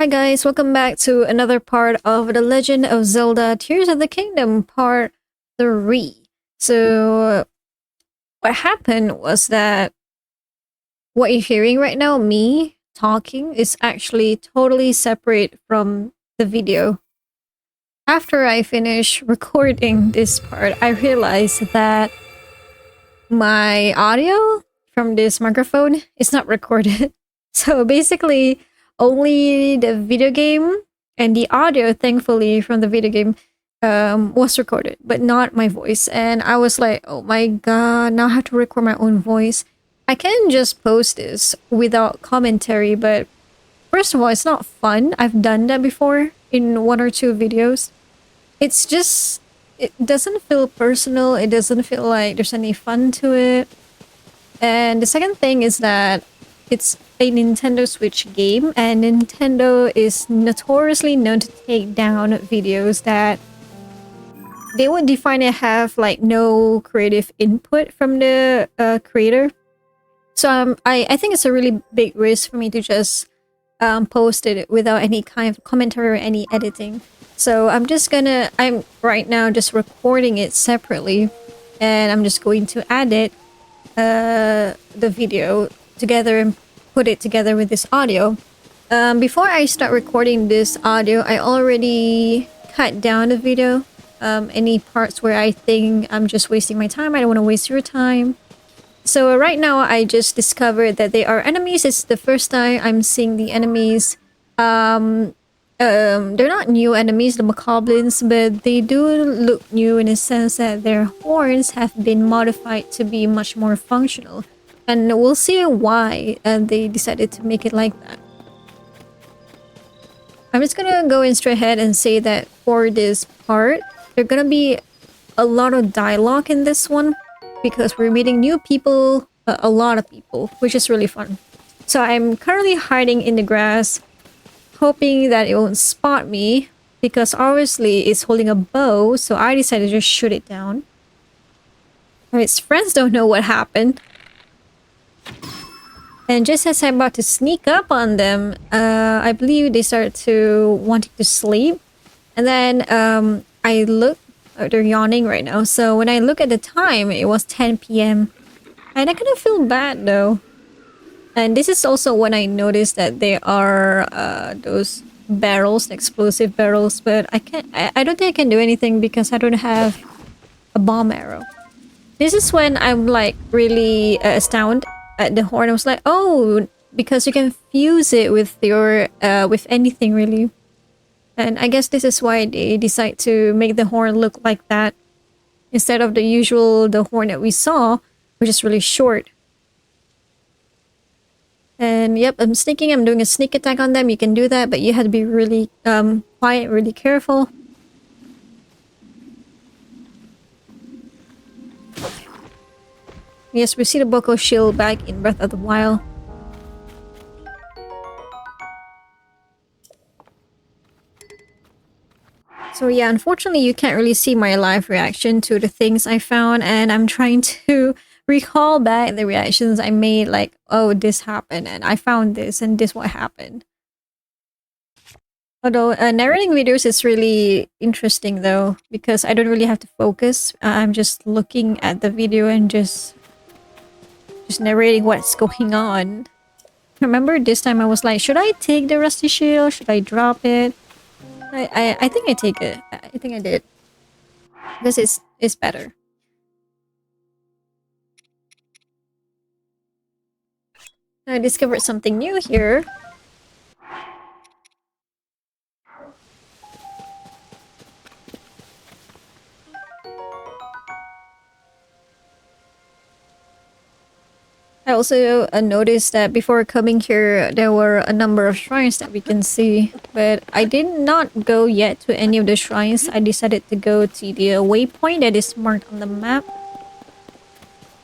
Hi guys, welcome back to another part of the Legend of Zelda Tears of the Kingdom Part 3. So, what happened was that what you're hearing right now, me talking, is actually totally separate from the video. After I finish recording this part, I realized that my audio from this microphone is not recorded. So basically, only the video game and the audio, thankfully, from the video game was recorded, but not my voice. And I was like, oh my god, now I have to record my own voice. I can just post this without commentary, but first of all, it's not fun. I've done that before in one or two videos. It's just, it doesn't feel personal. It doesn't feel like there's any fun to it. And the second thing is that it's a Nintendo Switch game, and Nintendo is notoriously known to take down videos that they would define it have like no creative input from the creator. So I think it's a really big risk for me to just post it without any kind of commentary or any editing. So I'm right now just recording it separately, and I'm just going to add it the video together and put it together with this audio. Before I start recording this audio, I already cut down the video. Any parts where I think I'm just wasting my time, I don't want to waste your time. So right now, I just discovered that they are enemies. It's the first time I'm seeing the enemies. They're not new enemies, the Macablins, but they do look new in a sense that their horns have been modified to be much more functional. And we'll see why they decided to make it like that. I'm just gonna go in straight ahead and say that for this part, there's gonna be a lot of dialogue in this one because we're meeting new people, a lot of people, which is really fun. So I'm currently hiding in the grass, hoping that it won't spot me, because obviously it's holding a bow, so I decided to just shoot it down. Its friends don't know what happened. And just as I'm about to sneak up on them, I believe they started to wanting to sleep. And then I look, they're yawning right now, so when I look at the time, it was 10 p.m. And I kind of feel bad though. And this is also when I noticed that there are those barrels, explosive barrels, but I don't think I can do anything because I don't have a bomb arrow. This is when I'm like really astounded at the horn. I was like, oh, because you can fuse it with your with anything really. And I guess this is why they decide to make the horn look like that instead of the horn that we saw, which is really short. And yep, I'm doing a sneak attack on them. You can do that, but you have to be really quiet, really careful. Yes, we see the Boko shield back in Breath of the Wild. So yeah, unfortunately you can't really see my live reaction to the things I found, and I'm trying to recall back the reactions I made, like, oh, this happened, and I found this, and this what happened. Although narrating videos is really interesting though, because I don't really have to focus. I'm just looking at the video and just narrating what's going on. Remember this time I was like, should I take the rusty shield? Should I drop it? I think I take it. I think I did. Because it's better. I discovered something new here. I also noticed that before coming here, there were a number of shrines that we can see. But I did not go yet to any of the shrines. I decided to go to the waypoint that is marked on the map.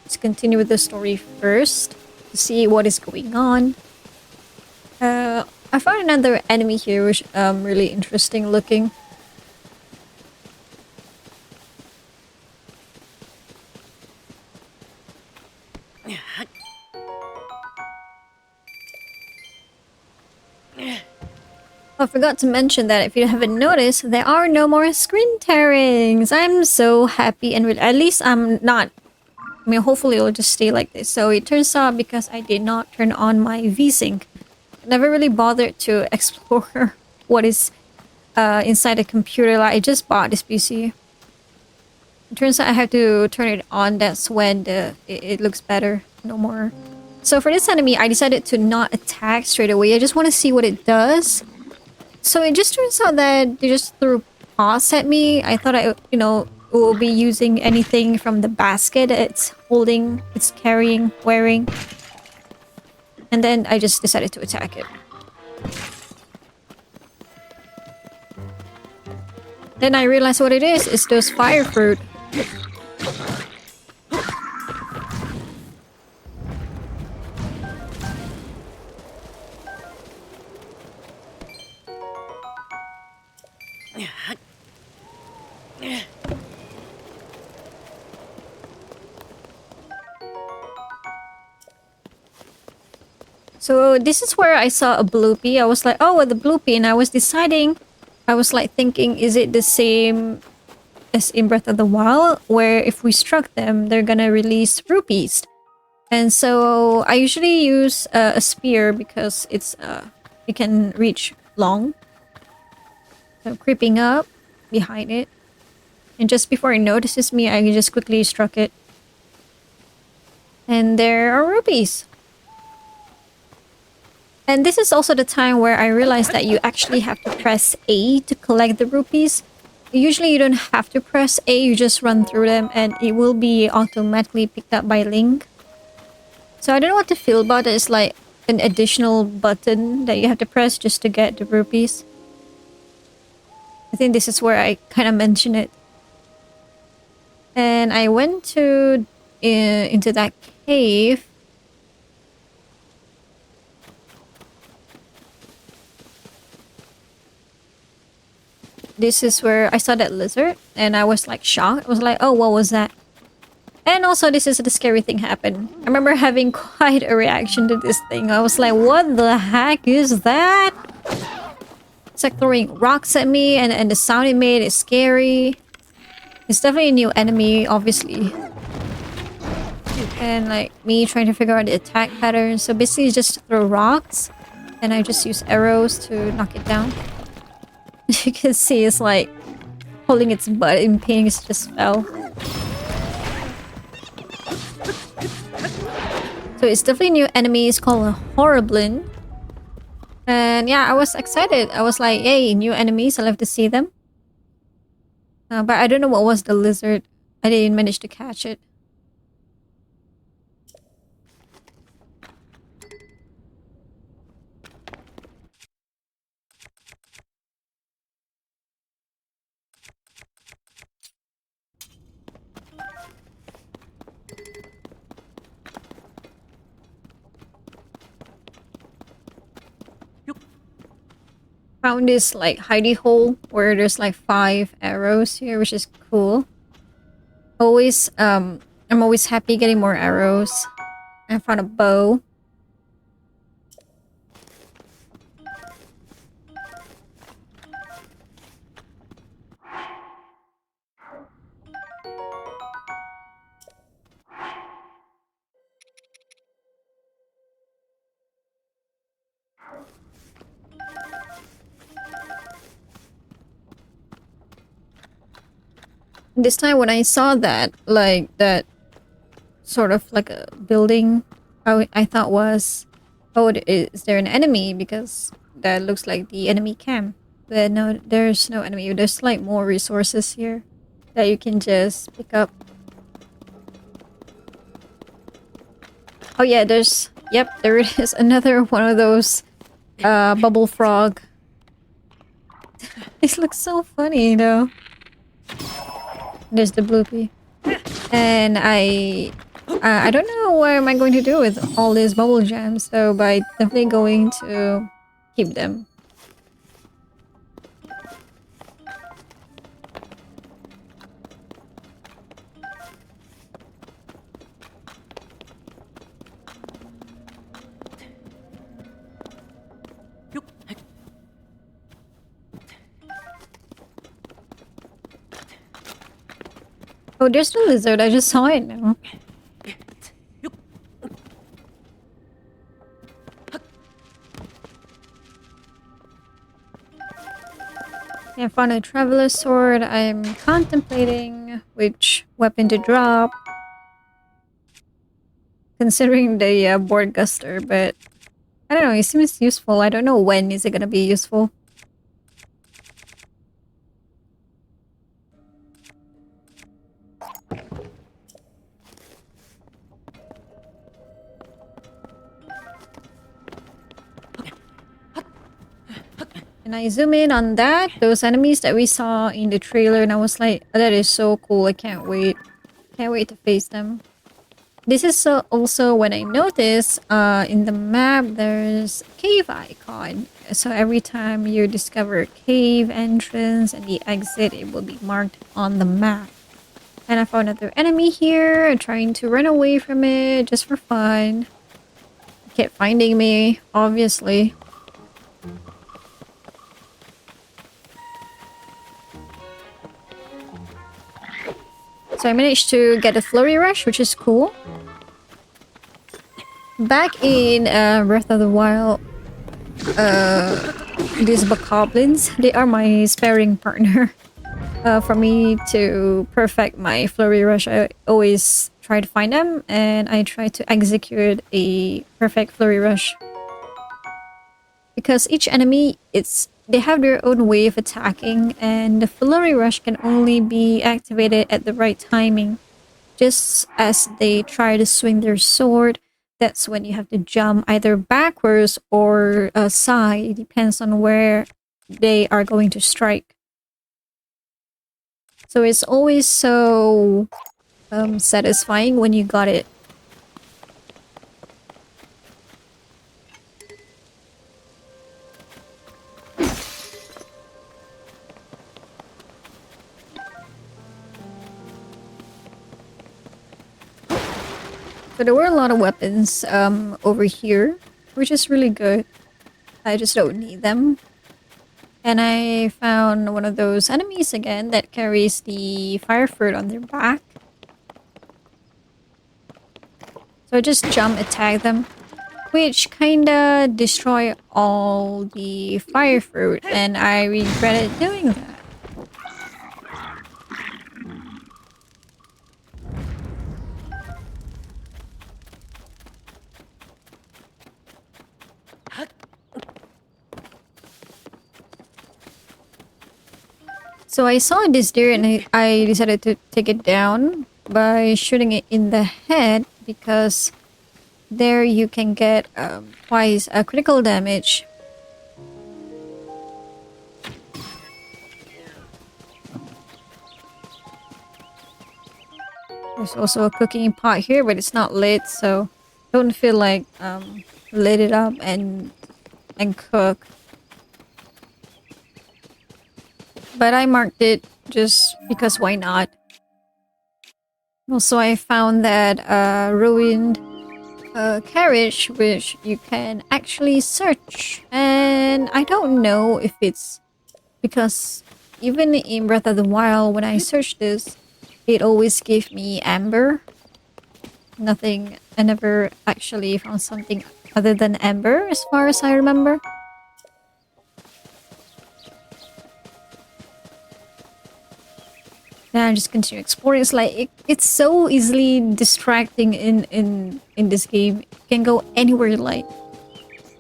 Let's continue with the story first to see what is going on. I found another enemy here, which really interesting looking. I forgot to mention that if you haven't noticed, there are no more screen tearings. I'm so happy and at least I'm not. I mean, hopefully it'll just stay like this. So it turns out because I did not turn on my VSync, I never really bothered to explore what is inside the computer. Like I just bought this PC. It turns out I have to turn it on. That's when it looks better. No more. So for this enemy, I decided to not attack straight away. I just want to see what it does. So it just turns out that they just threw paws at me. I thought it will be using anything from the basket it's holding, it's carrying, wearing. And then I just decided to attack it. Then I realized what it is. It's those fire fruit. So this is where I saw a bloopy. I was like, oh, the bloopy. And I was deciding, I was like thinking, is it the same as in Breath of the Wild? Where if we struck them, they're gonna release rupees. And so I usually use a spear because it can reach long. So creeping up behind it. And just before it notices me, I just quickly struck it. And there are rupees. And this is also the time where I realized that you actually have to press A to collect the rupees. Usually you don't have to press A, you just run through them and it will be automatically picked up by Link. So I don't know what to feel about it. It's like an additional button that you have to press just to get the rupees. I think this is where I kind of mention it. And I went to into that cave. This is where I saw that lizard and I was like shocked. I was like, oh, what was that? And also this is the scary thing happened. I remember having quite a reaction to this thing. I was like, what the heck is that? It's like throwing rocks at me and the sound it made is scary. It's definitely a new enemy, obviously. And like me trying to figure out the attack pattern. So basically just throw rocks and I just use arrows to knock it down. You can see it's like holding its butt in pain. It just fell. So it's definitely a new enemy. It's called a Horriblin. And yeah, I was excited. I was like, yay, new enemies. I love to see them. But I don't know what was the lizard. I didn't manage to catch it. Found this like hidey hole where there's like 5 arrows here, which is cool. I'm always happy getting more arrows. I found a bow. This time when I saw that, like that sort of like a building, I thought was, oh, is there an enemy? Because that looks like the enemy camp. But no, there's no enemy. There's like more resources here that you can just pick up. Oh yeah, yep, there it is. Another one of those bubble frog. This looks so funny though. There's the bloopy. And I don't know what am I going to do with all these bubble gems though, but I'm definitely going to keep them. Oh, there's the lizard. I just saw it now. I found a traveler's sword. I'm contemplating which weapon to drop. Considering the board guster, but I don't know, it seems useful. I don't know when is it gonna be useful. And I zoom in on that, those enemies that we saw in the trailer, and I was like, oh, that is so cool, I can't wait. Can't wait to face them. This is also when I notice in the map there's a cave icon. So every time you discover a cave entrance and the exit, it will be marked on the map. And I found another enemy here, trying to run away from it just for fun. It kept finding me, obviously. So I managed to get a flurry rush, which is cool. Back in Breath of the Wild, these bokoblins, they are my sparring partner. For me to perfect my flurry rush, I always try to find them and I try to execute a perfect flurry rush. Because each enemy, they have their own way of attacking, and the flurry rush can only be activated at the right timing. Just as they try to swing their sword, that's when you have to jump either backwards or side. It depends on where they are going to strike. So it's always so satisfying when you got it. So there were a lot of weapons over here, which is really good. I just don't need them. And I found one of those enemies again that carries the fire fruit on their back. So I just jump attack them, which kinda destroy all the fire fruit, and I regretted doing that. So I saw this deer and I decided to take it down by shooting it in the head, because there you can get twice critical damage. There's also a cooking pot here, but it's not lit, so don't feel like lit it up and cook. But I marked it just because why not? Also, I found that ruined carriage, which you can actually search. And I don't know if it's because even in Breath of the Wild, when I searched this, it always gave me amber. Nothing, I never actually found something other than amber as far as I remember. Now I just continue exploring. It's like it's so easily distracting in this game. You can go anywhere you like.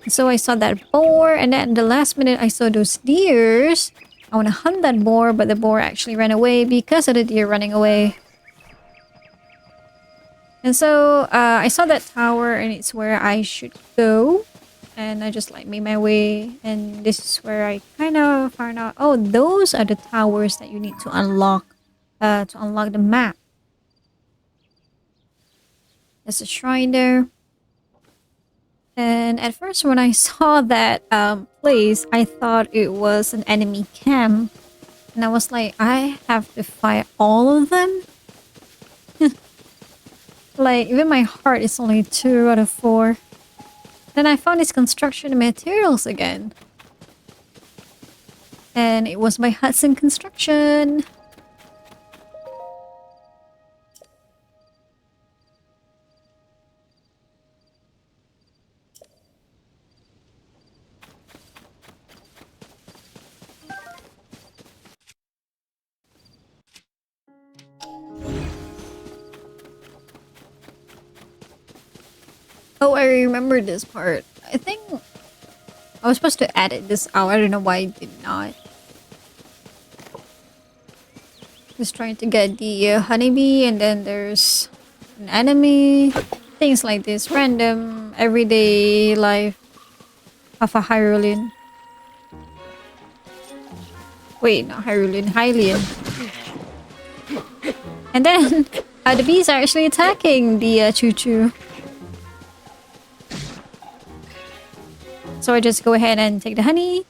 So I saw that boar, and then the last minute I saw those deers. I want to hunt that boar, but the boar actually ran away because of the deer running away. And so I saw that tower, and it's where I should go. And I just like made my way, and this is where I kind of found out. Oh, those are the towers that you need to unlock the map. There's a shrine there. And at first when I saw that place, I thought it was an enemy camp. And I was like, I have to fight all of them? Like, even my heart is only 2 out of 4. Then I found these construction materials again. And it was by Hudson Construction. Oh, I remember this part. I think I was supposed to edit this out. I don't know why I did not. Just trying to get the honeybee, and then there's an enemy. Things like this. Random, everyday life of a Hyrulean. Wait, not Hyrulean, Hylian. And then the bees are actually attacking the choo-choo. So I just go ahead and take the honey.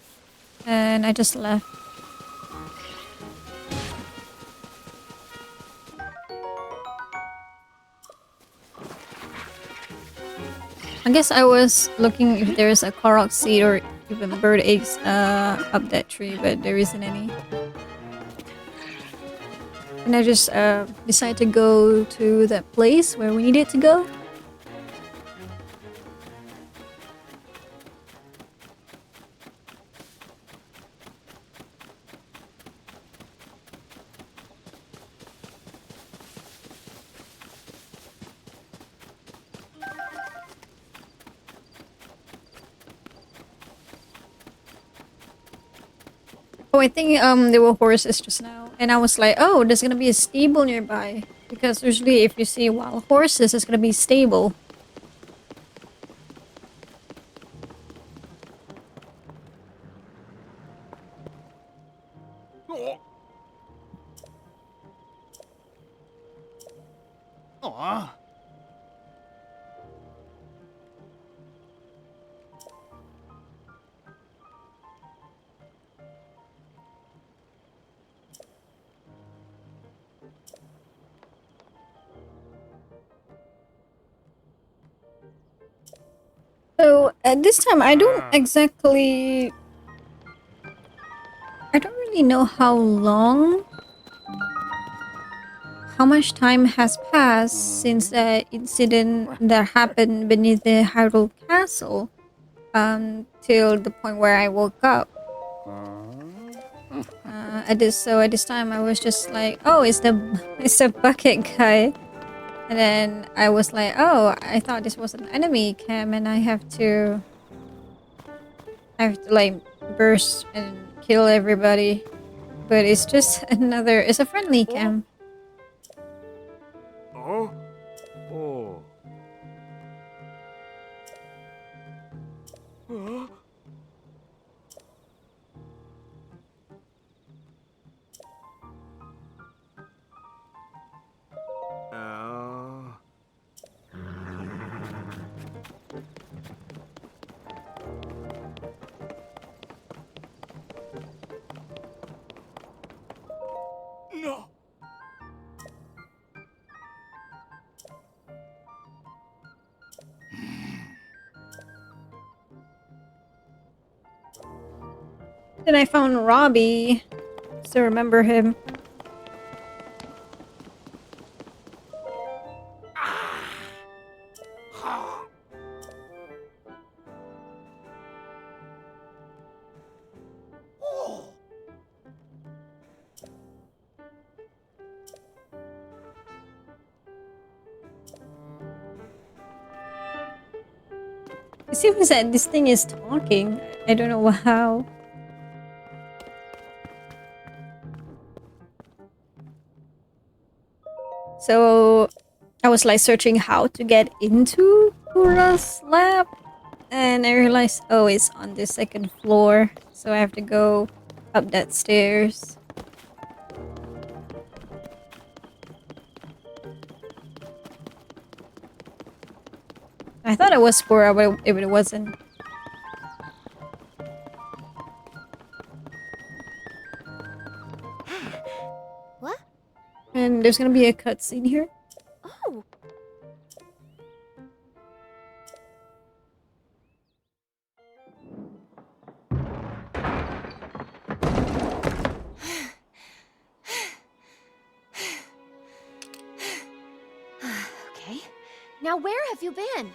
And I just left. I guess I was looking if there's a Korok seed or even bird eggs up that tree, but there isn't any. And I just decided to go to that place where we needed to go. Oh, I think there were horses just now, and I was like, oh, there's gonna be a stable nearby, because usually if you see wild horses, it's gonna be stable. Aw. So at this time, I don't exactly, I don't really know how much time has passed since the incident that happened beneath the Hyrule Castle, till the point where I woke up. At this time, I was just like, oh, it's the bucket guy, and then I was like, oh, I thought this was an enemy cam, and I have to like burst and kill everybody, but it's just it's a friendly cam. Oh. Oh. Huh? Oh. No. Then I found Robbie. Still remember him. Oh. It seems that this thing is talking. I don't know how. So I was like searching how to get into Purah's lab, and I realized, oh, it's on the second floor, so I have to go up that stairs. I thought it was Purah, but it wasn't. What? And there's gonna be a cutscene here. Oh. Okay. Now where have you been?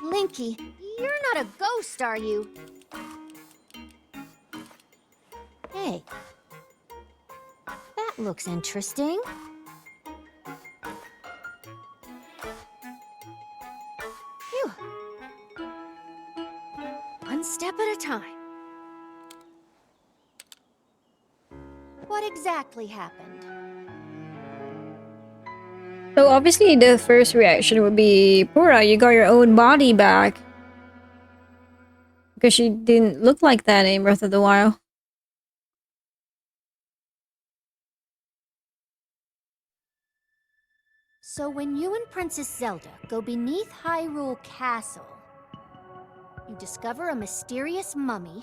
Linky, you're not a ghost, are you? Hey. That looks interesting. One step at a time. What exactly happened? So obviously the first reaction would be, Purah, you got your own body back. Because she didn't look like that in Breath of the Wild. So when you and Princess Zelda go beneath Hyrule Castle, you discover a mysterious mummy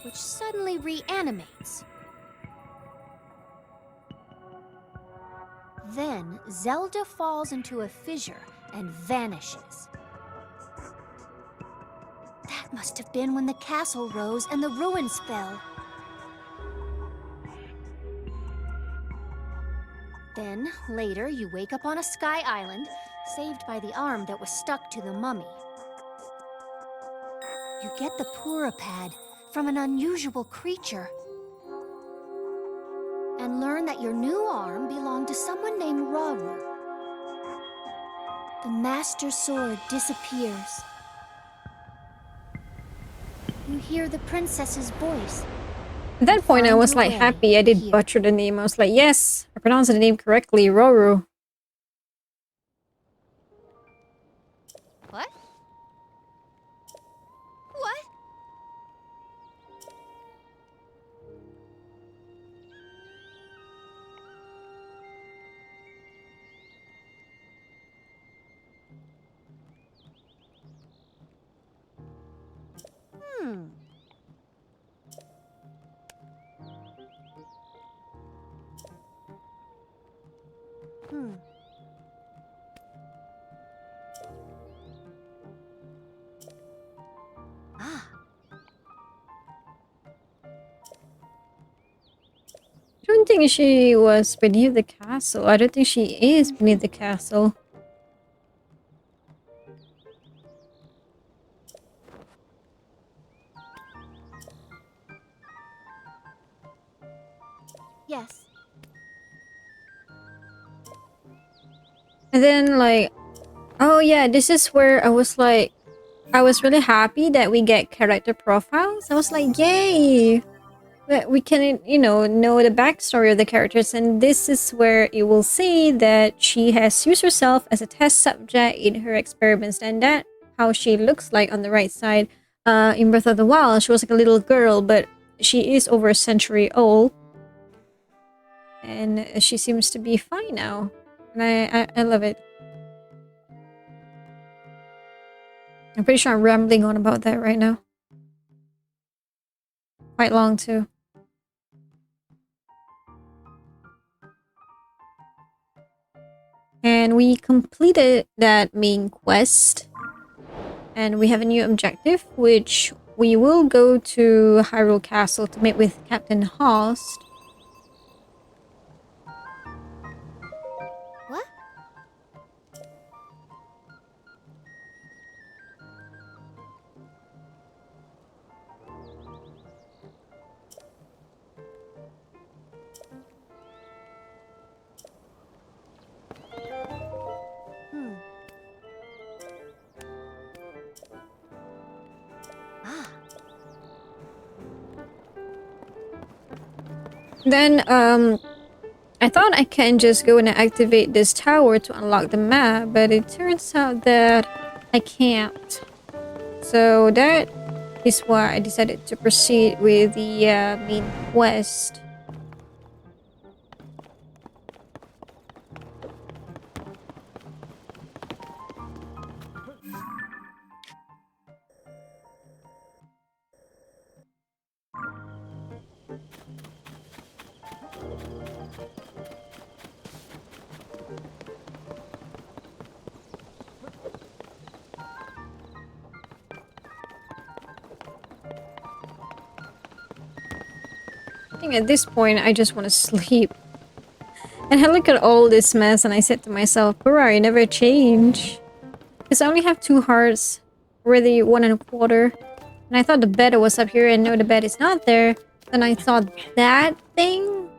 which suddenly reanimates. Then Zelda falls into a fissure and vanishes. That must have been when the castle rose and the ruins fell. Then, later, you wake up on a sky island, saved by the arm that was stuck to the mummy. You get the Purah pad from an unusual creature, and learn that your new arm belonged to someone named Rauru. The Master Sword disappears. You hear the princess's voice. At that point, I Find was your like way happy I did here. butcher the name. I was like, yes, I pronounced the name correctly, Roru. What? What? Hmm. Hmm. Ah. I don't think she was beneath the castle. I don't think she is beneath the castle. Yes. And then, like, oh yeah, this is where I was like, I was really happy that we get character profiles. I was like, yay! That we can, you know the backstory of the characters, and this is where you will see that she has used herself as a test subject in her experiments, and that how she looks like on the right side. In Breath of the Wild, she was like a little girl, but she is over a century old, and she seems to be fine now, and I love it. I'm pretty sure I'm rambling on about that right now. Quite long too. And we completed that main quest. And we have a new objective, which we will go to Hyrule Castle to meet with Captain Host. What? Hmm. Ah. Then, I thought I can just go and activate this tower to unlock the map, but it turns out that I can't. So that is why I decided to proceed with the main quest. I think at this point, I just want to sleep. And I look at all this mess and I said to myself, Purah, you never change. Because I only have 2 hearts, really 1.25. And I thought the bed was up here and no, the bed is not there. Then I thought that thing,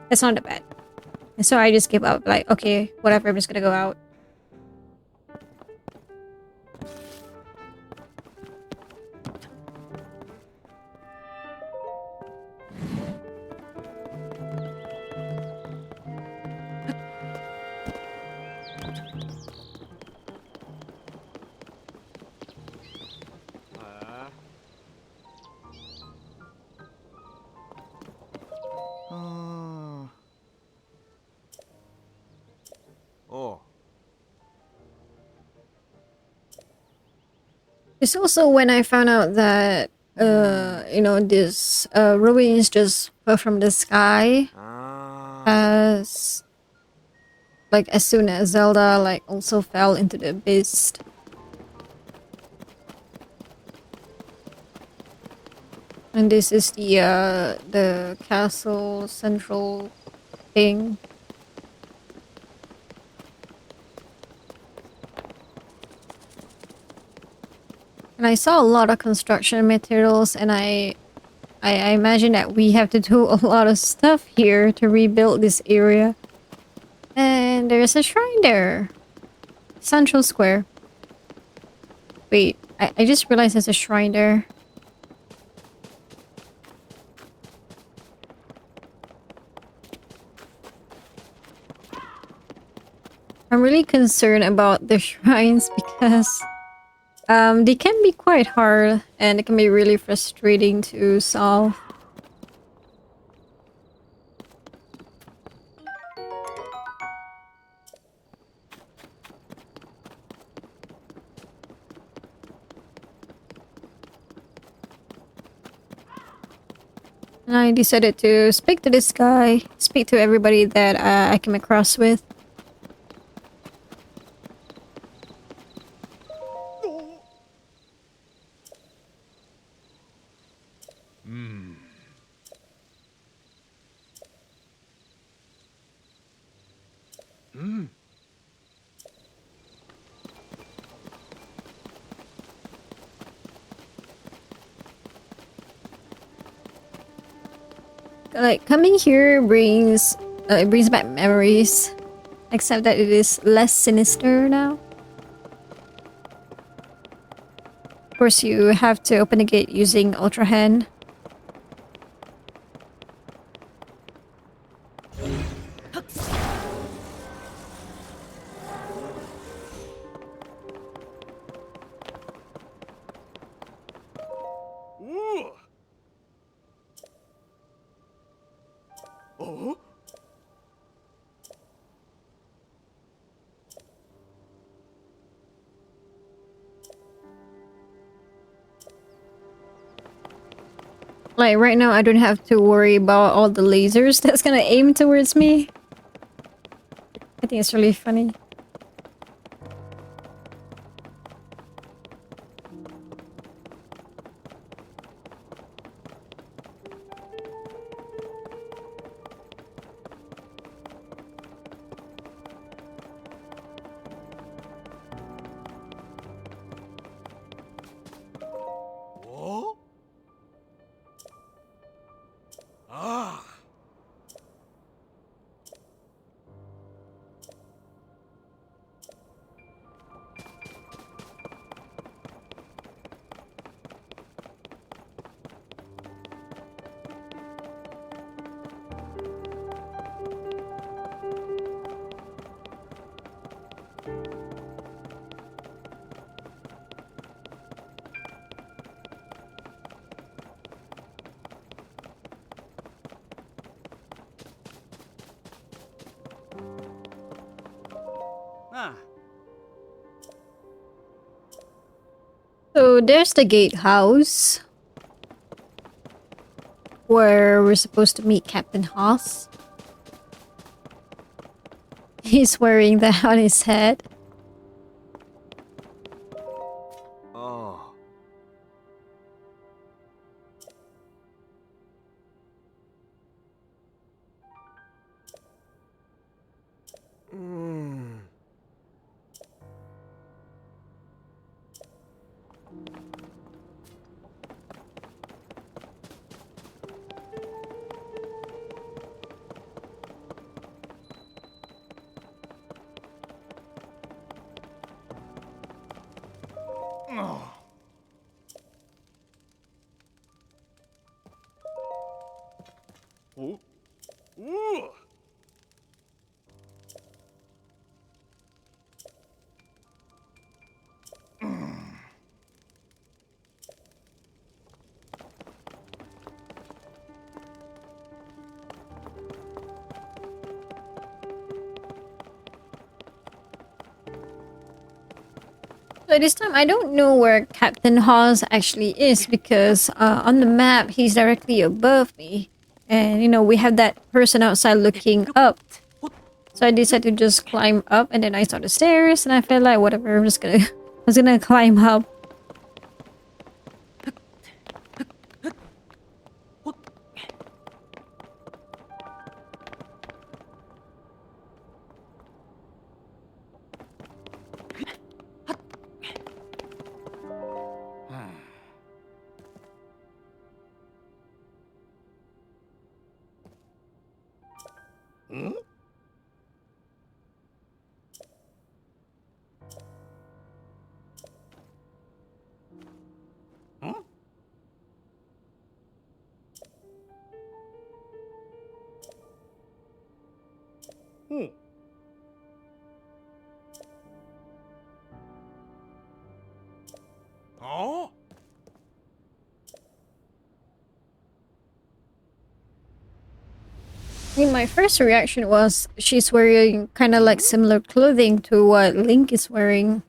that's not the bed. And so I just gave up, like, okay, whatever, I'm just gonna go out. It's also when I found out that this ruins just fell from the sky as as soon as Zelda also fell into the abyss. And this is the castle central thing. And I saw a lot of construction materials, and I imagine that we have to do a lot of stuff here to rebuild this area. And there's a shrine there. Central Square. Wait, I just realized there's a shrine there. I'm really concerned about the shrines because they can be quite hard and it can be really frustrating to solve. And I decided to speak to this guy, speak to everybody that I came across with. Like coming here brings it brings back memories, except that it is less sinister now. Of course, you have to open the gate using Ultra Hand. Ooh. Oh. Like right now, I don't have to worry about all the lasers that's gonna aim towards me. I think it's really funny. Oh. Ah. Ah. So there's the gatehouse where we're supposed to meet Captain Haas. He's wearing that on his head. Oh. Mm. Oh. Oh. Ooh. So this time I don't know where Captain Hawes actually is because on the map he's directly above me. And you know, we have that person outside looking up. So I decided to just climb up and then I saw the stairs and I felt like whatever, I'm just gonna I was gonna climb up. Oh? I mean, my first reaction was she's wearing kind of like similar clothing to what Link is wearing.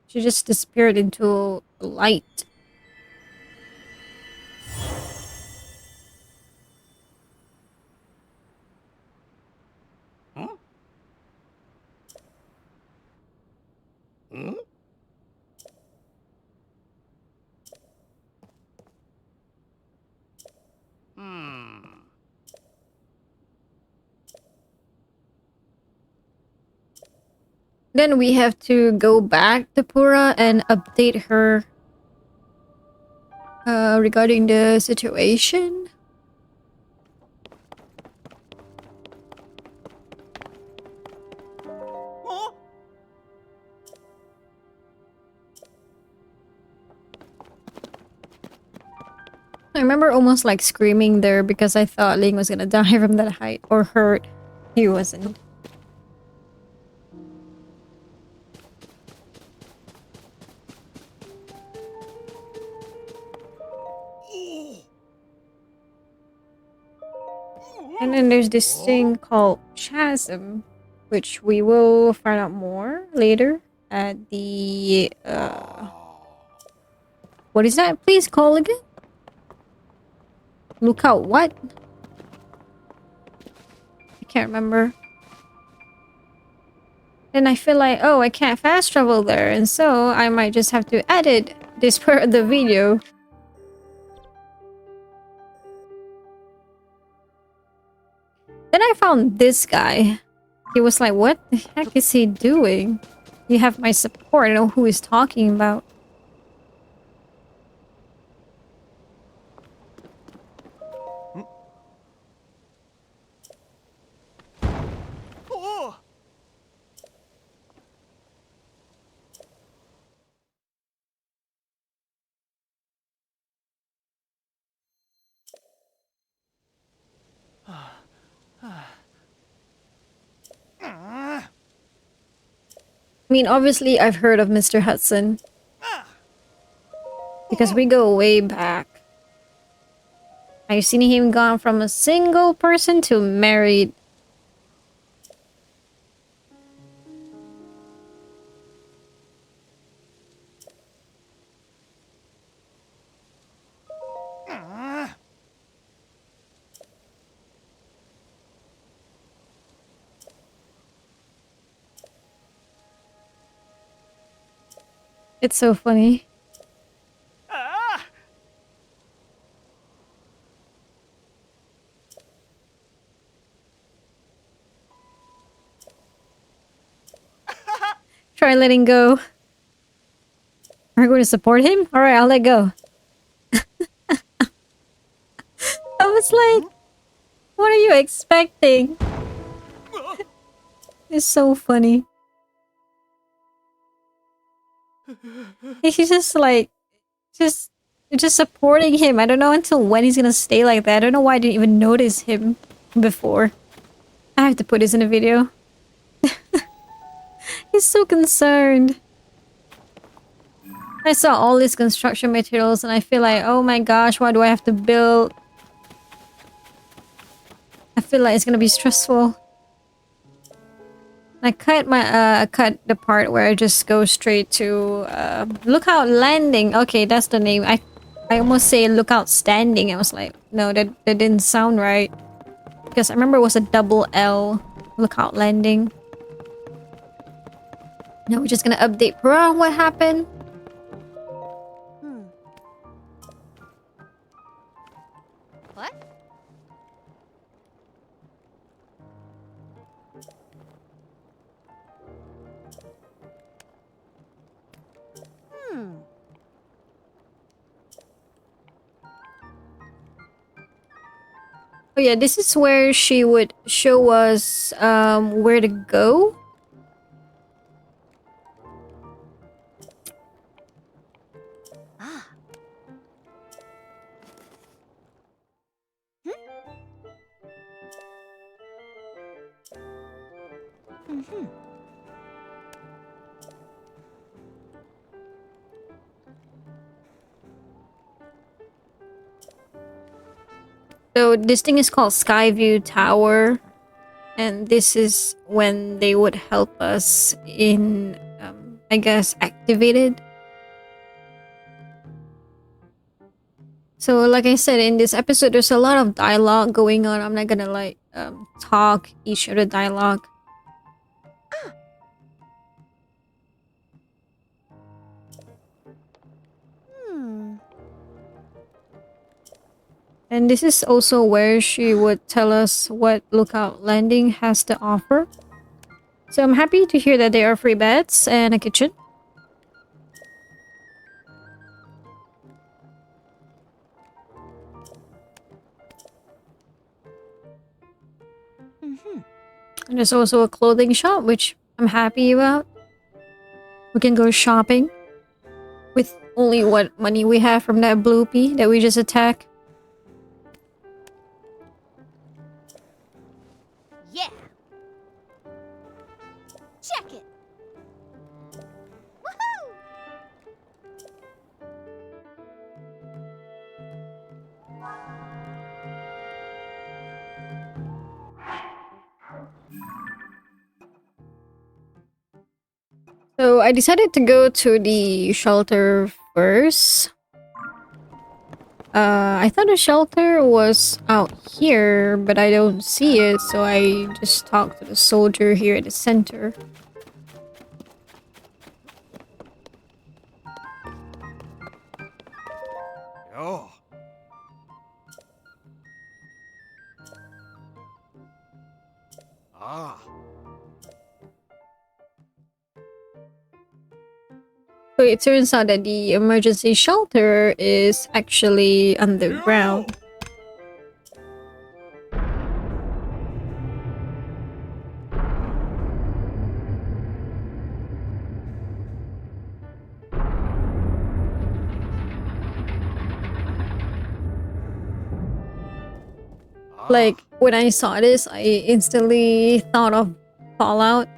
She just disappeared into light. Huh? Hmm? Then we have to go back to Purah and update her regarding the situation. Oh? I remember almost like screaming there because I thought Link was gonna die from that height or hurt. He wasn't. And then there's this thing called Chasm, which we will find out more later at the what is that? Please call again. Lookout what? I can't remember. And I feel like, oh, I can't fast travel there, and so I might just have to edit this part of the video. Then I found this guy. He was like, what the heck is he doing? You have my support. I know who he's talking about. Oh! I mean, obviously, I've heard of Mr. Hudson. Because we go way back. I've seen him gone from a single person to married. It's so funny. Ah! Try letting go. Are you going to support him? Alright, I'll let go. I was like, what are you expecting? It's so funny. He's just like, just supporting him. I don't know until when he's gonna stay like that. I don't know why I didn't even notice him before. I have to put this in a video. He's so concerned. I saw all these construction materials and I feel like, oh my gosh, why do I have to build? I feel like it's gonna be stressful. I cut the part where I just go straight to Lookout Landing. Okay, that's the name. I almost say Lookout Standing. I was like, no, that didn't sound right. Because I remember it was a double L, Lookout Landing. Now we're just gonna update Purah on what happened. What? Oh yeah, this is where she would show us where to go. Ah. Mm-hmm. So this thing is called Skyview Tower, and this is when they would help us in, I guess, activated. So like I said, in this episode, there's a lot of dialogue going on. I'm not gonna like talk each of the dialogue. And this is also where she would tell us what Lookout Landing has to offer. So I'm happy to hear that there are free beds and a kitchen. And there's also a clothing shop, which I'm happy about. We can go shopping with only what money we have from that bloopy that we just attacked. Yeah. Check it. Woohoo! So I decided to go to the shelter first. I thought the shelter was out here, but I don't see it, so I just talked to the soldier here at the center. Oh. Ah. So it turns out that the emergency shelter is actually underground. Like, when I saw this, I instantly thought of Fallout.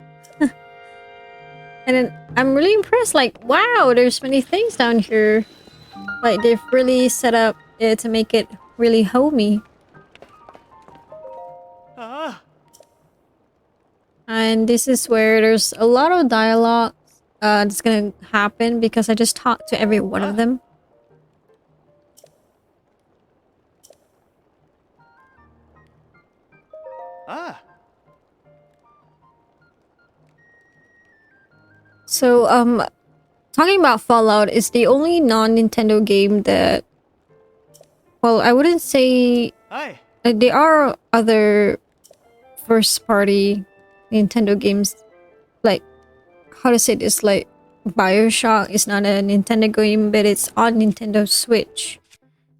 And then I'm really impressed, like, wow, there's many things down here. Like, they've really set up it to make it really homey. Ah. And this is where there's a lot of dialogue that's gonna happen because I just talked to every one of them. Ah. So, talking about Fallout is the only non-Nintendo game that... Well, I wouldn't say... Hi. There are other first-party Nintendo games, like, how to say this, like, Bioshock is not a Nintendo game, but it's on Nintendo Switch.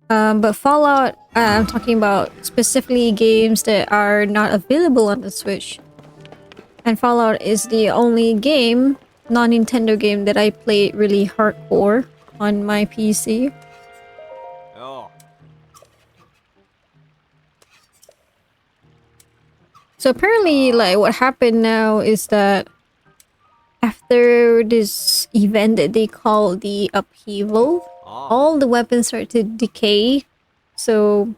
But Fallout, I'm talking about specifically games that are not available on the Switch. And Fallout is the only game, non-Nintendo game, that I played really hardcore on my PC. Oh. So apparently, like, what happened now is that after this event that they call the upheaval, all the weapons start to decay. So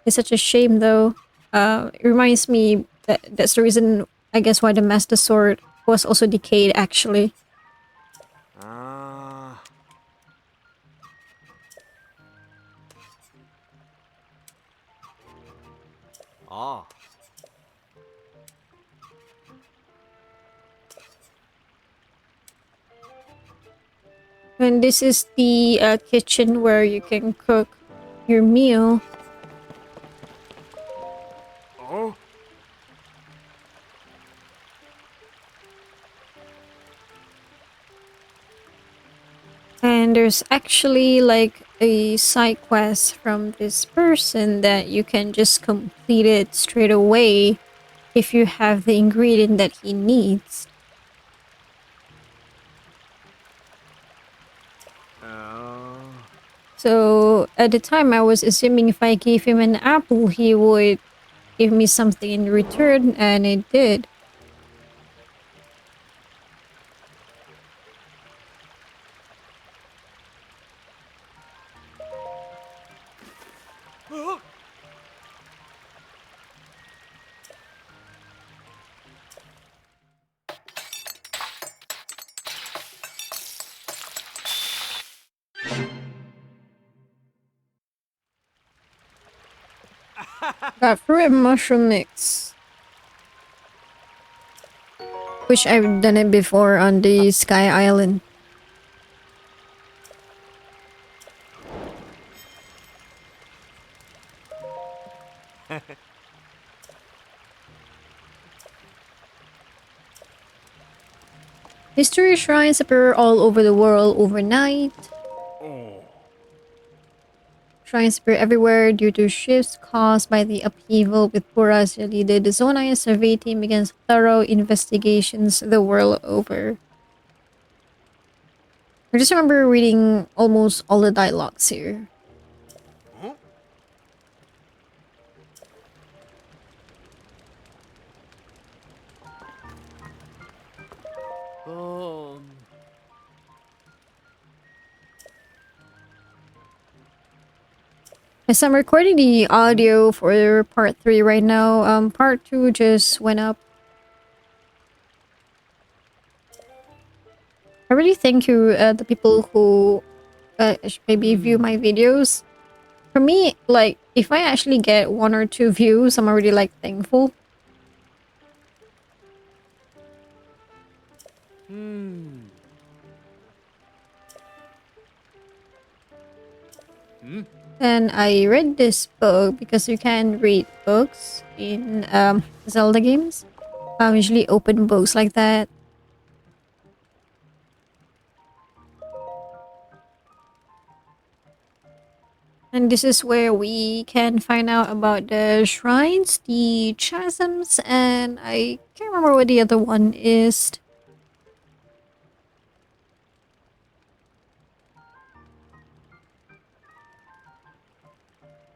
it's such a shame, though. It reminds me that that's the reason I guess why the Master Sword was also decayed actually. Ah. Ah. And this is the kitchen where you can cook your meal. Oh. And there's actually like a side quest from this person that you can just complete it straight away if you have the ingredient that he needs. Oh. So at the time, I was assuming if I gave him an apple, he would give me something in return, and it did. Got fruit and mushroom mix. Which I've done it before on the Sky Island. Mystery shrines appear all over the world overnight. Oh. Shrines appear everywhere due to shifts caused by the upheaval with Purah's leader. The Zonai survey team begins thorough investigations the world over. I just remember reading almost all the dialogues here. Huh? Um. As I'm recording the audio for part 3 right now, part 2 just went up. I really thank you, the people who maybe view my videos. For me, like, if I actually get 1 or 2 views, I'm already, like, thankful. Hmm. Hmm. And I read this book because you can read books in Zelda games. Usually open books like that. And this is where we can find out about the shrines, the chasms, and I can't remember what the other one is.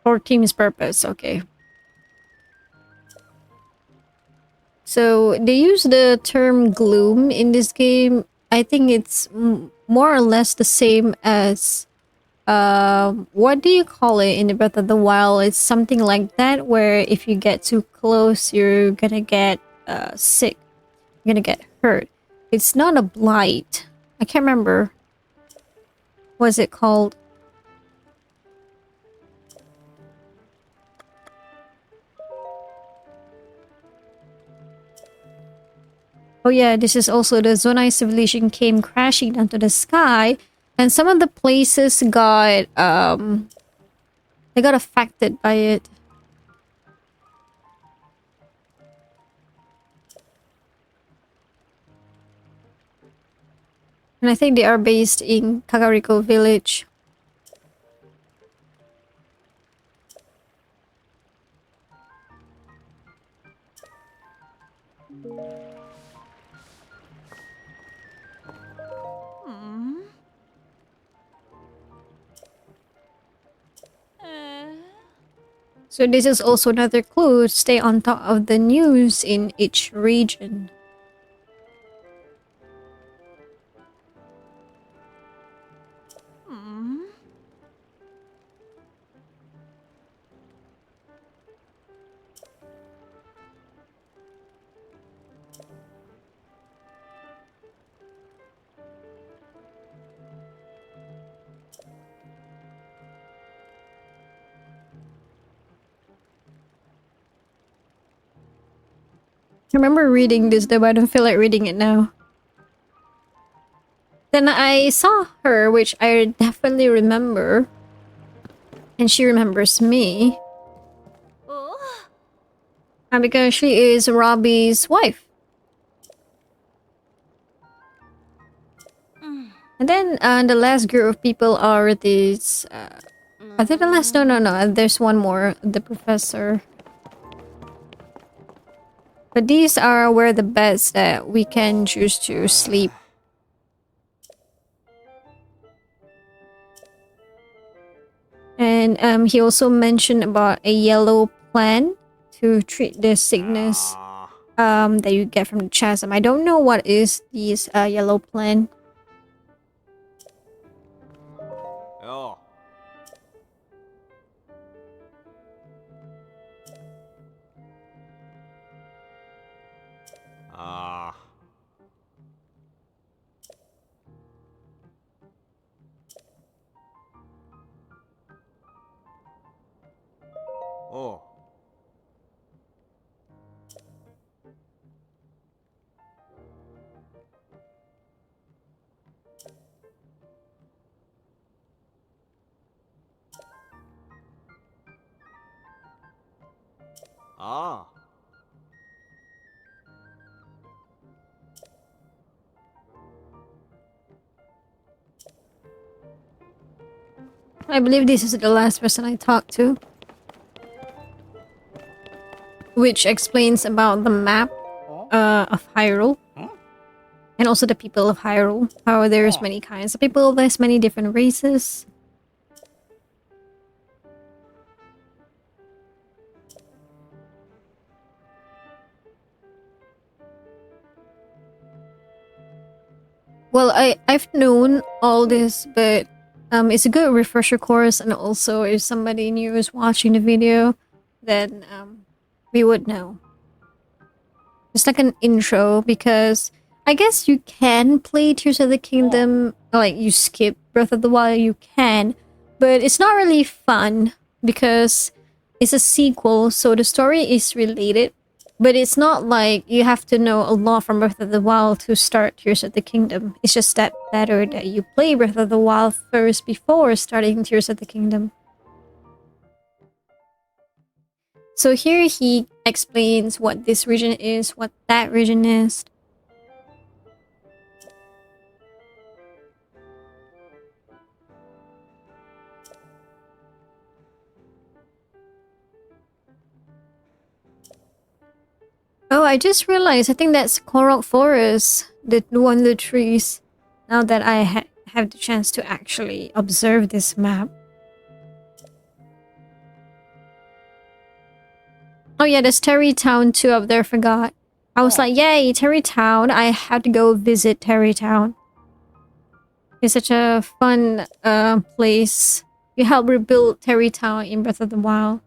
For team's purpose, okay. So they use the term gloom in this game. I think it's more or less the same as what do you call it in the Breath of the Wild? It's something like that where if you get too close, you're gonna get sick. You're gonna get hurt. It's not a blight. I can't remember. What's it called? Oh yeah, this is also the Zonai civilization came crashing down to the sky, and some of the places got they got affected by it. And I think they are based in Kakariko village. Hmm. Uh. So this is also another clue. Stay on top of the news in each region. Hmm. I remember reading this though, but I don't feel like reading it now. Then I saw her, which I definitely remember. And she remembers me. Because she is Robbie's wife. And then the last group of people are these... are they the last? No. There's one more. The professor. But these are where the beds that we can choose to sleep. And he also mentioned about a yellow plant to treat the sickness that you get from the chasm. I don't know what is this yellow plant. Oh. Ah. Oh. Ah. I believe this is the last person I talked to. Which explains about the map of Hyrule. And also the people of Hyrule. How there's many kinds of people, there's many different races. Well, I've known all this, but it's a good refresher course, and also if somebody new is watching the video, then we would know. It's like an intro, because I guess you can play Tears of the Kingdom, like you skip Breath of the Wild, you can, but it's not really fun because it's a sequel, so the story is related, but it's not like you have to know a lot from Breath of the Wild to start Tears of the Kingdom. It's just that better that you play Breath of the Wild first before starting Tears of the Kingdom. So here he explains what this region is, what that region is. Oh, I just realized, I think that's Korok Forest, the one of the trees. Now that I have the chance to actually observe this map. Oh yeah, there's Terry Town too up there, forgot. I was like, yay, Terry Town, I have to go visit Terry Town. It's such a fun place. You help rebuild Terry Town in Breath of the Wild.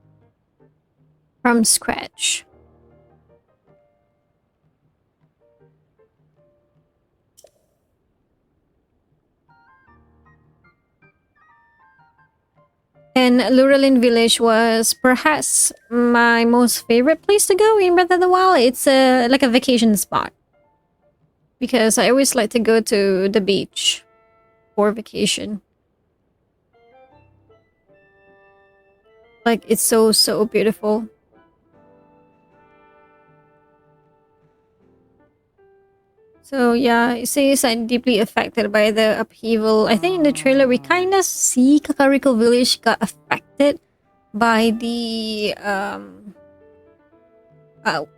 From scratch. And Lurelin Village was perhaps my most favorite place to go in Breath of the Wild. It's like a vacation spot. Because I always like to go to the beach for vacation. Like, it's so beautiful. So yeah, it says I'm deeply affected by the upheaval. I think in the trailer we kind of see Kakariko Village got affected by the I'm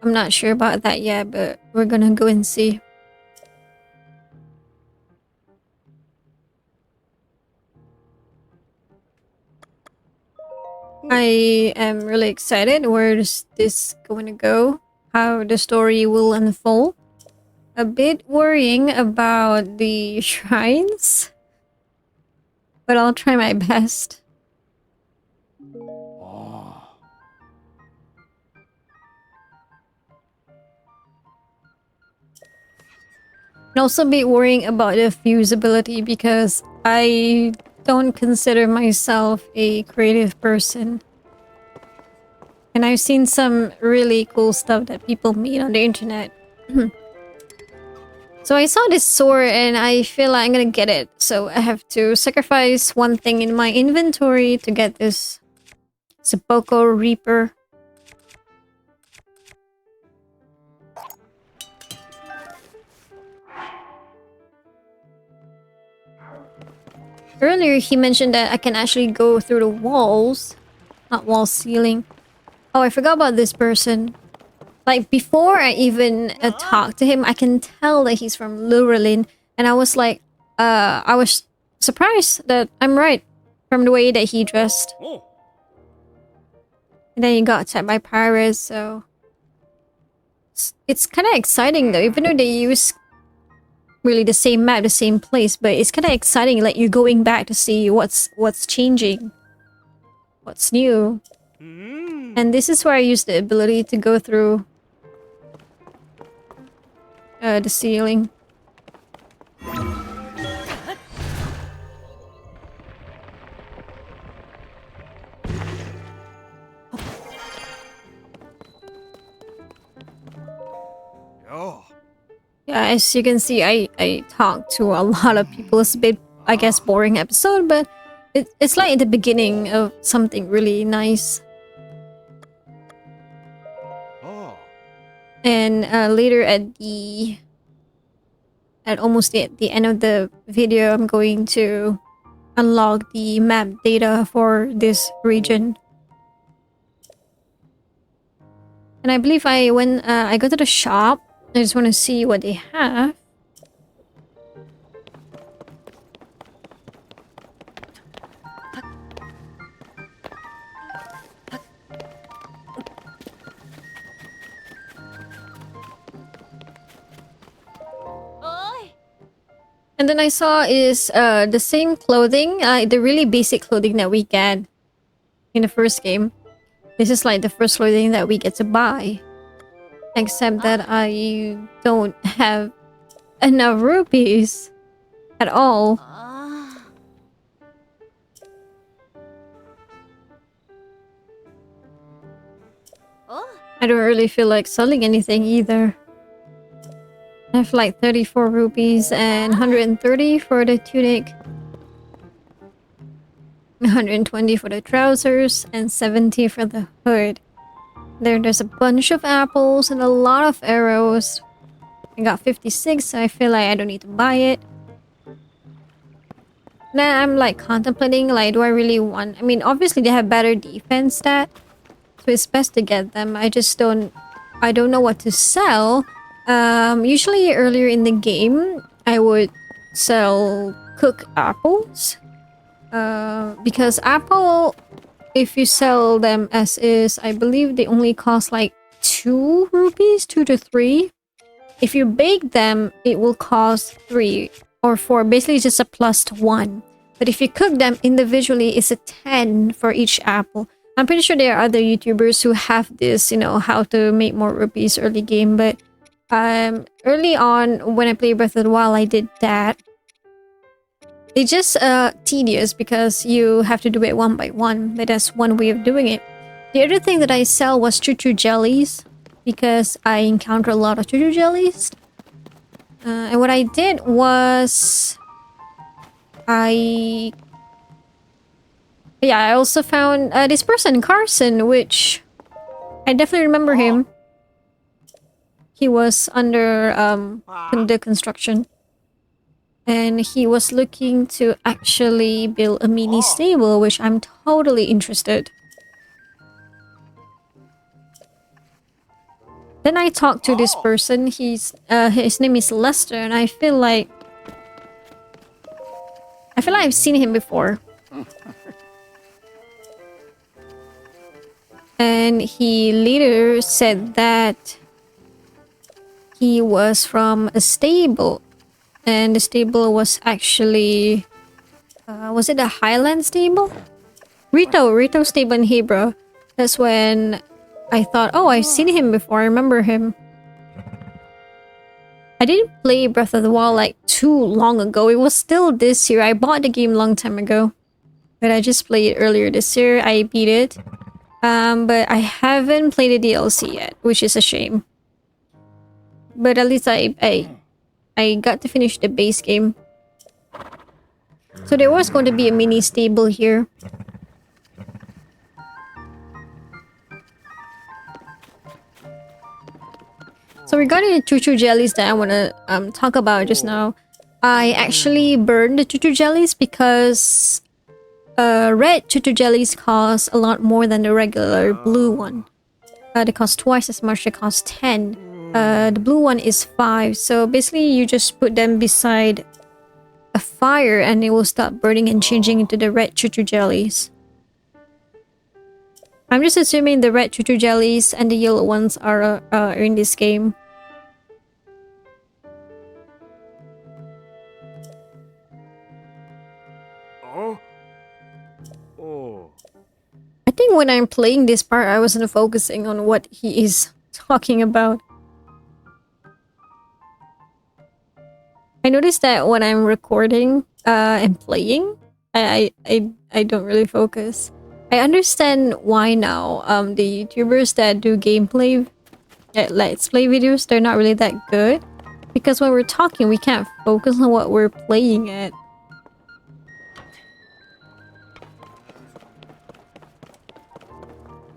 not sure about that yet, but we're gonna go and see. I am really excited. Where's this going to go? How the story will unfold. A bit worrying about the shrines, but I'll try my best. And also a bit worrying about the fusibility because I don't consider myself a creative person. And I've seen some really cool stuff that people made on the internet. So I saw this sword and I feel like I'm gonna get it. So I have to sacrifice one thing in my inventory to get this Sepoko Reaper. Earlier he mentioned that I can actually go through the walls. Not wall, ceiling. Oh, I forgot about this person. Like, before I even talk to him, I can tell that he's from Lurelin. And I was like, I was surprised that I'm right from the way that he dressed. Oh. And then he got attacked by pirates, so... It's kind of exciting though, even though they use really the same map, the same place. But it's kind of exciting, like you're going back to see what's changing. What's new. And this is where I use the ability to go through the ceiling. Oh. Yeah, as you can see, I talked to a lot of people. It's a bit, I guess, boring episode, but it's like the beginning of something really nice. Oh. And later at almost the end of the video, I'm going to unlock the map data for this region. And I believe when I go to the shop, I just want to see what they have. And then I saw is the same clothing, the really basic clothing that we get in the first game. This is like the first clothing that we get to buy. Except that I don't have enough rupees at all. I don't really feel like selling anything either. I have like 34 rupees and 130 for the tunic. 120 for the trousers and 70 for the hood. There's a bunch of apples and a lot of arrows. I got 56, so I feel like I don't need to buy it. Now I'm like contemplating, like, do I really want... I mean, obviously they have better defense stat, so it's best to get them. I don't know what to sell. Usually earlier in the game, I would sell cooked apples. Because apple, if you sell them as is, I believe they only cost like 2 rupees, 2 to 3. If you bake them, it will cost 3 or 4. Basically, it's just a +1. But if you cook them individually, it's a 10 for each apple. I'm pretty sure there are other YouTubers who have this, you know, how to make more rupees early game. But early on, when I played Breath of the Wild, I did that. It's just tedious because you have to do it one by one, but that's one way of doing it. The other thing that I sell was choo-choo jellies because I encounter a lot of choo-choo jellies. And what I did was I also found this person, Carson, which I definitely remember him. He was under the construction. And he was looking to actually build a mini stable, which I'm totally interested. Then I talked to this person. His name is Lester, and I feel like I've seen him before. And he later said that he was from a stable. And the stable was actually... was it a Highland stable? Rito stable in Hebrew. That's when I thought, oh, I've seen him before. I remember him. I didn't play Breath of the Wild like too long ago. It was still this year. I bought the game a long time ago. But I just played it earlier this year. I beat it. But I haven't played the DLC yet, which is a shame. But at least I got to finish the base game. So there was going to be a mini stable here. So regarding the choo-choo jellies that I want to talk about just now, I actually burned the choo-choo jellies because red choo-choo jellies cost a lot more than the regular blue one. They cost twice as much. They cost 10. The blue one is 5. So basically you just put them beside a fire and it will start burning and changing into the red choo-choo jellies. I'm just assuming the red choo-choo jellies and the yellow ones are in this game. Oh. Oh. I think when I'm playing this part, I wasn't focusing on what he is talking about. I noticed that when I'm recording and playing, I don't really focus. I understand why now. The YouTubers that do gameplay, let's play videos, they're not really that good because when we're talking, we can't focus on what we're playing at.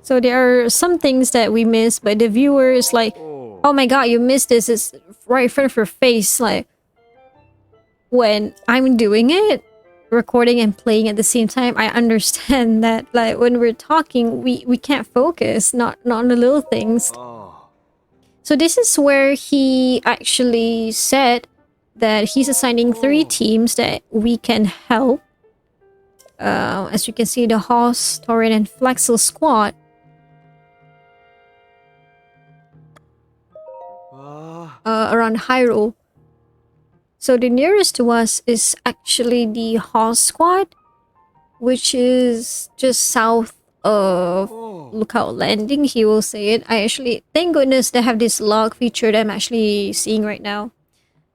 So there are some things that we miss, but the viewer is like, "Oh my god, you missed this! It's right in front of your face!" Like when I'm doing it, recording and playing at the same time, I understand that like when we're talking we can't focus, not on the little things. Oh. So this is where he actually said that he's assigning 3 teams that we can help. As you can see, the Hoss, Torin, and Flexel squad. Around Hyrule. So the nearest to us is actually the Hoss squad, which is just south of Lookout Landing, he will say it. I actually, thank goodness they have this log feature that I'm actually seeing right now.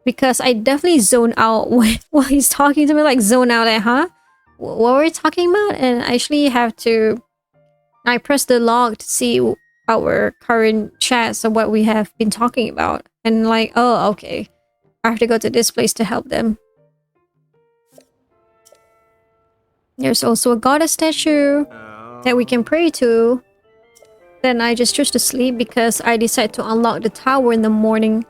Because I definitely zone out while he's talking to me, like zone out like, huh? What were we talking about? And I actually have to, I press the log to see our current chats of what we have been talking about. And like, oh, okay. I have to go to this place to help them. There's also a goddess statue that we can pray to. Then I just choose to sleep because I decide to unlock the tower in the morning.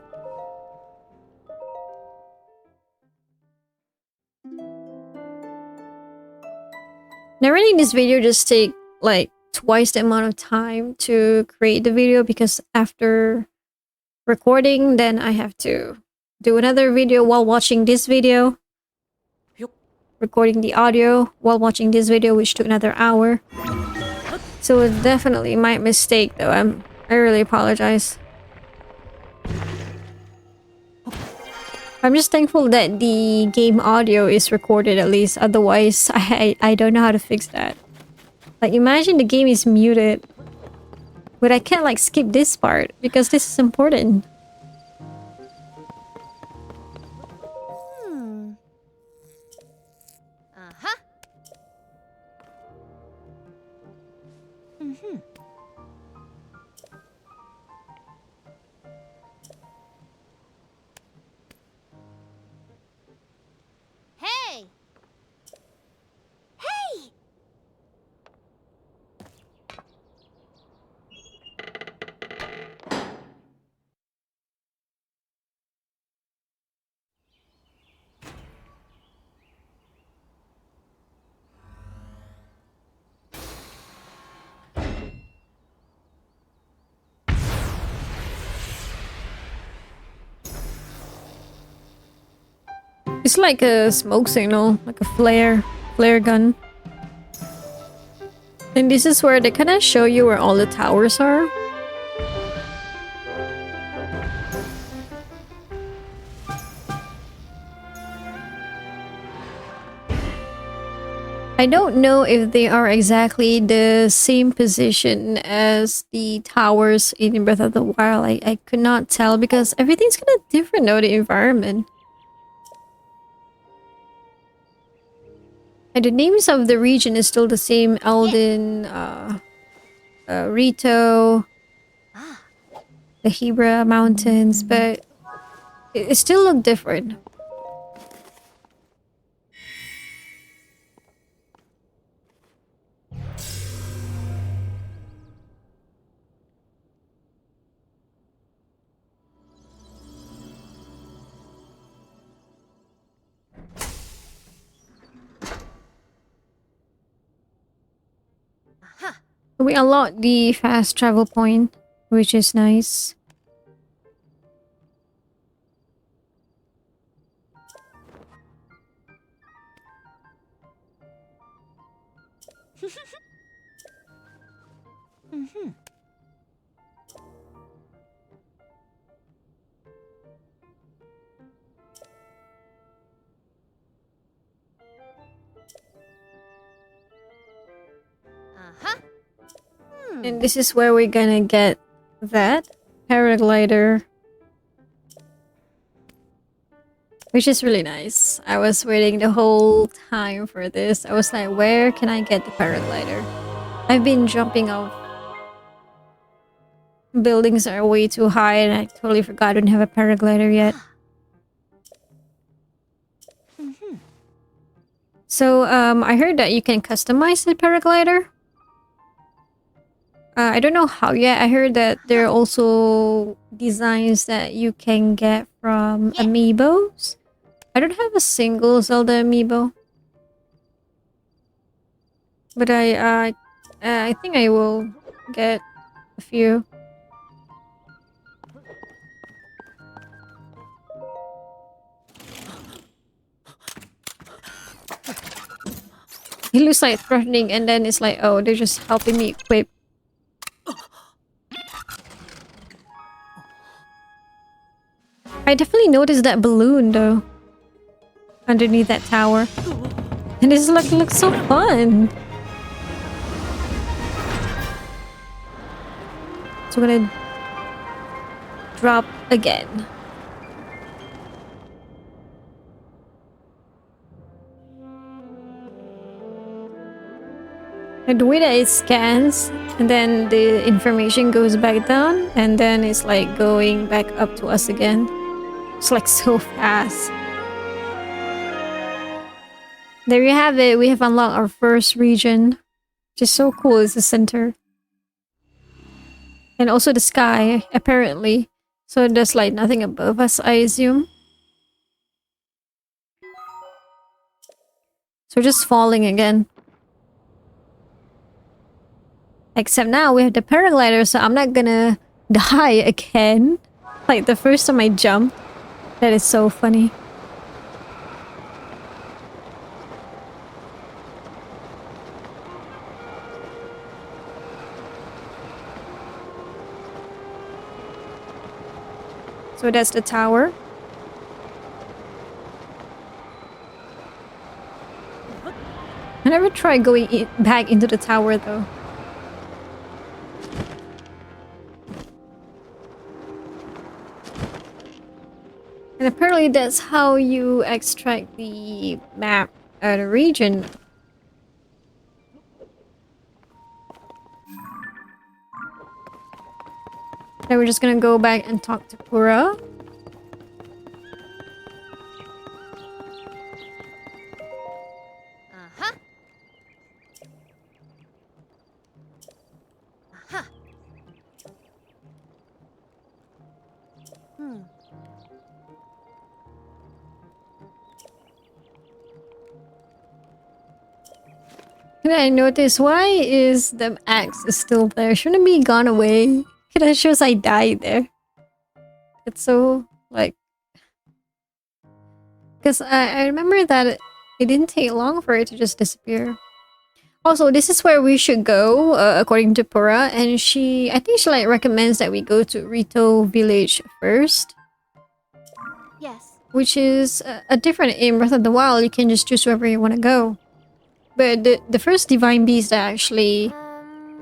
Narrating this video just take like twice the amount of time to create the video because after recording, then I have to do another video while watching this video. Recording the audio while watching this video, which took another hour. So definitely my mistake though. I really apologize. I'm just thankful that the game audio is recorded at least. Otherwise, I don't know how to fix that. Like imagine the game is muted. But I can't like skip this part because this is important. Hey! Hey! It's like a smoke signal, like a flare gun. And this is where they kind of show you where all the towers are. I don't know if they are exactly the same position as the towers in Breath of the Wild. I could not tell because everything's kind of different though, the environment. And the names of the region is still the same. Elden, Rito, Ah, the Hebra Mountains, but it still looked different. aha. We unlocked the fast travel point, which is nice. Mm-hmm. Uh-huh. And this is where we're gonna get that paraglider, which is really nice. I was waiting the whole time for this. I was like, where can I get the paraglider? I've been jumping off buildings that are way too high, and I totally forgot I don't have a paraglider yet. Mm-hmm. So, I heard that you can customize the paraglider. I don't know how yet. I heard that there are also designs that you can get from Yeah. amiibos. I don't have a single Zelda amiibo, but I think I will get a few. He looks like threatening, and then it's like, oh, they're just helping me equip. I definitely noticed that balloon though, underneath that tower, and this looks so fun. So we're gonna drop again. And the way that it scans, and then the information goes back down, and then it's like going back up to us again. It's like so fast. There you have it. We have unlocked our first region, which is so cool. It's the center. And also the sky, apparently. So there's like nothing above us, I assume. So we're just falling again. Except now we have the paraglider, so I'm not gonna die again. Like the first time I jumped. That is so funny. So that's the tower. I never tried going back into the tower though. And apparently that's how you extract the map, the region. Now we're just gonna go back and talk to Purah. Uh-huh. Aha. Hmm. And I noticed, why is the axe still there? Shouldn't it be gone away? That shows I died there. It's so like, because I remember that it didn't take long for it to just disappear. Also, this is where we should go, according to Purah, and I think she like recommends that we go to Rito village first, Yes. which is a different in Breath of the Wild. You can just choose wherever you want to go. But the first divine beast that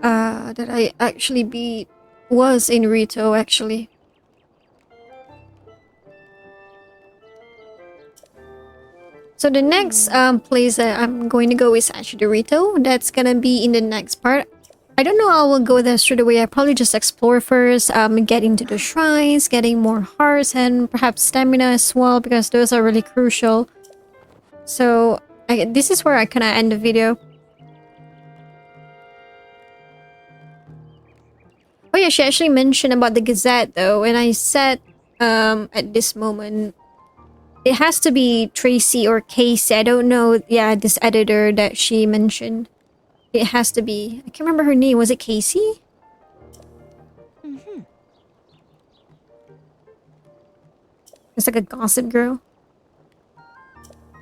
I actually beat was in Rito actually. So the next place that I'm going to go is actually Rito. That's gonna be in the next part. I don't know how I will go there straight away. I probably just explore first, get into the shrines, getting more hearts and perhaps stamina as well, because those are really crucial. So this is where I kind of end the video. Oh yeah, she actually mentioned about the Gazette though, and I said at this moment it has to be Tracy or Casey. I don't know. Yeah, this editor that she mentioned. It has to be. I can't remember her name. Was it Casey? It's like a gossip girl.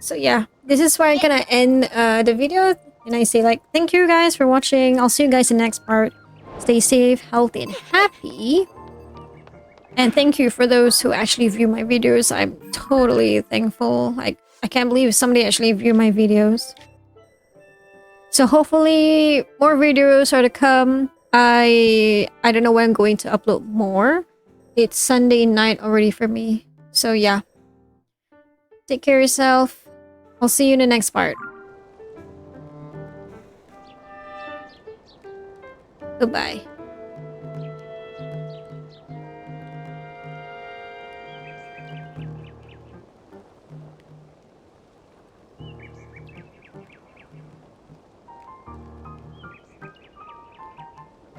So yeah, this is where I'm gonna end the video. And I say like, thank you guys for watching. I'll see you guys in the next part. Stay safe, healthy, and happy. And thank you for those who actually view my videos. I'm totally thankful. Like, I can't believe somebody actually viewed my videos. So hopefully more videos are to come. I don't know when I'm going to upload more. It's Sunday night already for me. So yeah. Take care of yourself. I'll see you in the next part. Goodbye.